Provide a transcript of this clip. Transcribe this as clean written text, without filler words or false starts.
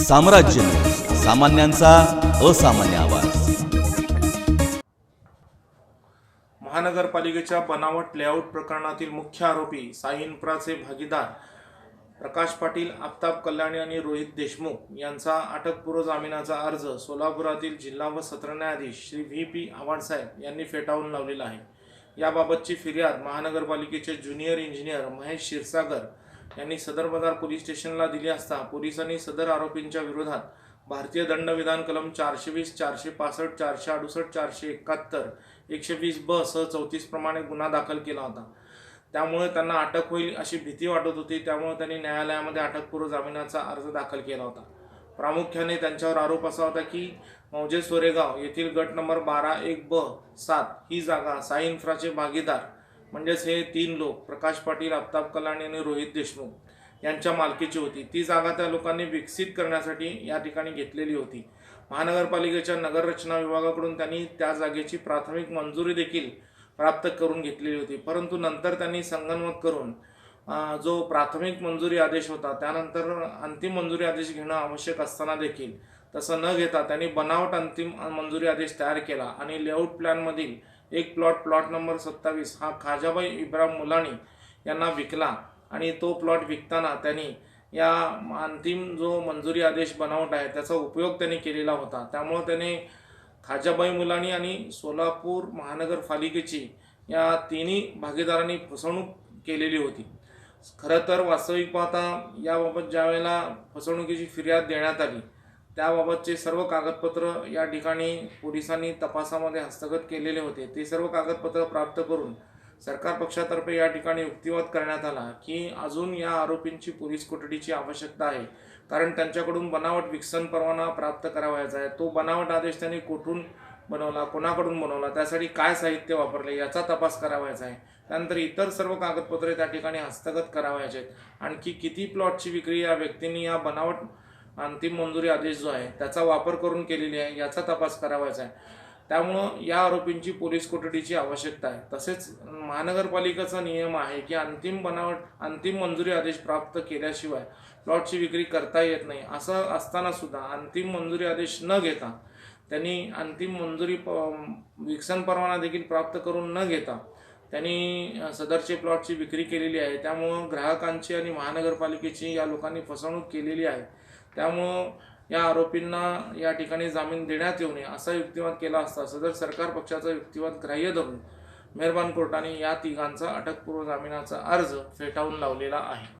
साम्राज्य न्यूज, सामान्यांचा असामान्य आवाज। महानगरपालिकेच्या बनावट लेआउट प्रकरणातील मुख्य आरोपी साई इन्फ्राचे भागीदार प्रकाश पाटील, आफताब कल्याणी आणि रोहित देशमुख यांचा अटकपूर्व जामिनाचा अर्ज सोलापुरातील जिल्हा व सत्र न्यायाधीश श्री व्ही.पी. आव्हाडसाहेब यांनी फेटाळून लावलेला आहे। याबाबतची फिर्याद महानगरपालिकेचे ज्युनियर इंजिनियर महेश क्षीरसागर यांनी सदर बाजार पोलीस स्टेशनला दिली असता पोलिसांनी सदर आरोपींच्या विरोधात भारतीय दंडविधान कलम 420, 465, 468, 471, 120 ब सह 34 प्रमाणे गुन्हा दाखल केला होता। त्यामुळे त्यांना अटक होईल अशी भीती वाटत होती। त्यामुळे त्यांनी न्यायालयामध्ये अटकपूर्व जामिनाचा अर्ज दाखल केला होता। प्रामुख्याने त्यांच्यावर आरोप असा होता की मौजे सोरेगाव येथील गट नंबर 12-1-ब-7 ही जागा साई इन्फ्राचे भागीदार म्हणजेच हे 3 लोक प्रकाश पाटील, आफताब कल्याणी आणि रोहित देशमुख यांच्या मालकीची होती। ती जागा त्या लोकांनी विकसित करण्यासाठी या ठिकाणी घेतलेली होती। महानगरपालिकेच्या नगररचना विभागाकडून त्यांनी त्या जागेची प्राथमिक मंजुरी देखील प्राप्त करून घेतलेली होती। परंतु नंतर त्यांनी संगनमत करून जो प्राथमिक मंजुरी आदेश होता त्यानंतर अंतिम मंजुरी आदेश घेणं आवश्यक असताना देखील तसं न घेता त्यांनी बनावट अंतिम मंजुरी आदेश तयार केला आणि लेआउट प्लॅनमधील एक प्लॉट नंबर 27 हा खाजाबाई इब्राहिम मुलानी यांना विकला आणि तो प्लॉट विकताना त्यांनी या अंतिम जो मंजुरी आदेश बनावट आहे त्याचा उपयोग त्यांनी केलेला होता। त्यामुळे त्याने खाजाबाई मुलानी आणि सोलापूर महानगरपालिकेची या तिन्ही भागीदारांनी फसवणूक केलेली होती। खरं तर वास्तविक पाहता याबाबत ज्यावेळेला फसवणुकीची फिर्याद देण्यात आली त्याबाबतचे सर्व कागदपत्र या ठिकाणी पोलिसांनी तपासामध्ये हस्तगत केलेले होते। ते सर्व कागदपत्र प्राप्त करून सरकार पक्षातर्फे या ठिकाणी युक्तिवाद करण्यात आला की अजून या आरोपींची पोलीस कोठडीची आवश्यकता आहे, कारण त्यांच्याकडून बनावट विकसन परवाना प्राप्त करावायचा आहे। तो बनावट आदेश त्यांनी कुठून बनवला, कोणाकडून बनवला, त्यासाठी काय साहित्य वापरले याचा तपास करावायचा आहे। त्यानंतर इतर सर्व कागदपत्रे त्या ठिकाणी हस्तगत करावायचे आहेत। आणखी किती प्लॉटची विक्री या व्यक्तींनी या बनावट अंतिम मंजुरी आदेश जो आहे त्याचा वापर करून केलेली आहे याचा तपास करावायचा आहे। त्यामुळं या आरोपींची पोलीस कोठडीची आवश्यकता आहे। तसेच महानगरपालिकेचा नियम आहे की अंतिम मंजुरी आदेश प्राप्त केल्याशिवाय प्लॉटची विक्री करता येत नाही। असं असताना सुद्धा अंतिम मंजुरी आदेश न घेता त्यांनी अंतिम मंजुरी विकसन परवाना देखील प्राप्त करून न घेता त्यांनी सदरचे प्लॉटची विक्री केलेली आहे। त्यामुळं ग्राहकांची आणि महानगरपालिकेची या लोकांनी फसवणूक केलेली आहे। त्यामुळं या आरोपींना या ठिकाणी जामीन देण्यात येऊ नये असा युक्तिवाद केला असता सदर सरकार पक्षाचा युक्तिवाद ग्राह्य धरून मेहरबान कोर्टाने या तिघांचा अटकपूर्व जामिनाचा अर्ज फेटाळून लावलेला आहे।